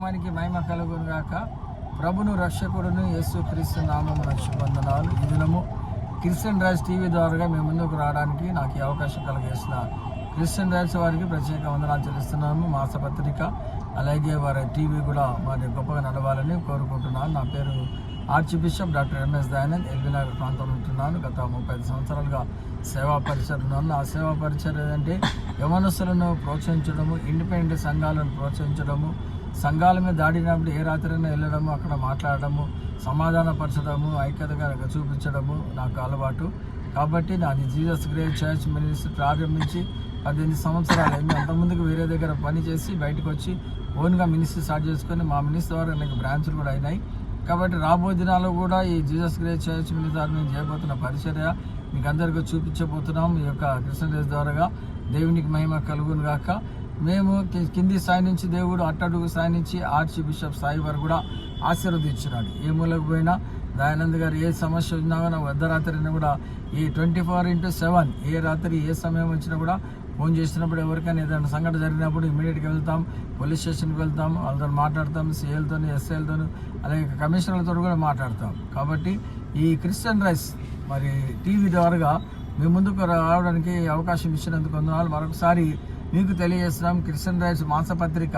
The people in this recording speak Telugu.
మనకి మహిమ కలుగును గాక. ప్రభును రక్షకుడును యేసు క్రీస్తు నామమున శుభవందనాలు. ఈ దినము క్రిస్టియన్ రైట్స్ టీవీ ద్వారా మేము ముందుకు రావడానికి నాకు ఈ అవకాశం కలిగేసిన క్రిస్టియన్ రైట్స్ వారికి ప్రత్యేక వందనాలు చెల్లిస్తున్నాము. మాసపత్రిక అలాగే వారి టీవీ కూడా మరి గొప్పగా నడవాలని కోరుకుంటున్నాను. నా పేరు arch bishop doctor MS Dayanand. LB Nagar ప్రాంతంలో ఉంటున్నాను. గత 35 సంవత్సరాలుగా సేవా పరిచయం ఉన్నాను. ఆ సేవా పరిచయం ఏంటంటే యవనస్తులను ప్రోత్సహించడము, ఇండిపెండెంట్ సంఘాలను ప్రోత్సహించడము, సంఘాల మీద దాడినప్పుడు ఏ రాత్రైనా వెళ్ళడము, అక్కడ మాట్లాడడము, సమాధానపరచడము, ఐక్యతగా చూపించడము నాకు అలవాటు. కాబట్టి నాది జీసస్ గ్రేస్ చర్చ్ మినిస్ట్రీ ప్రారంభించి 18 సంవత్సరాలు అయింది. అంతకుముందుకు వేరే దగ్గర పని చేసి బయటకు వచ్చి ఓన్గా మినిస్ట్రీ స్టార్ట్ చేసుకొని మా మినిస్ట్రీ ద్వారా నాకు బ్రాంచ్లు కూడా అయినాయి. కాబట్టి రాబోయే దినాల్లో కూడా ఈ జీసస్ గ్రేస్ చర్చ్ మినిస్ట్రీ ద్వారా మేము చేయబోతున్న పరిచర్య మీకు అందరికీ చూపించబోతున్నాం. ఈ యొక్క క్రిస్టియన్ రైట్స్ ద్వారా దేవునికి మహిమ కలుగును గాక. మేము కింది స్థాయి నుంచి దేవుడు అట్టడుగు స్థాయి నుంచి ఆర్చ్ బిషప్ స్థాయి వరకు కూడా ఆశీర్వదించినాడు. ఏ మూలకు పోయినా దయానంద్ గారు ఏ సమస్య వచ్చినా కూడా అర్ధరాత్రి కూడా ఈ 24/7 ఏ రాత్రి ఏ సమయం వచ్చినా కూడా ఫోన్ చేసినప్పుడు ఎవరికైనా ఏదైనా సంఘటన జరిగినప్పుడు ఇమీడియట్గా వెళ్తాం, పోలీస్ స్టేషన్కి వెళ్తాం, వాళ్ళతో మాట్లాడతాం, సీఎల్తో ఎస్ఐలతో అలాగే కమిషనర్లతో కూడా మాట్లాడతాం. కాబట్టి ఈ క్రిస్టియన్ రైట్స్ మరి టీవీ ద్వారా మేము ముందుకు రావడానికి అవకాశం ఇచ్చినందుకు వందనాలు. మరొకసారి మీకు తెలియజేస్తున్నాం. Christian rights మాసపత్రిక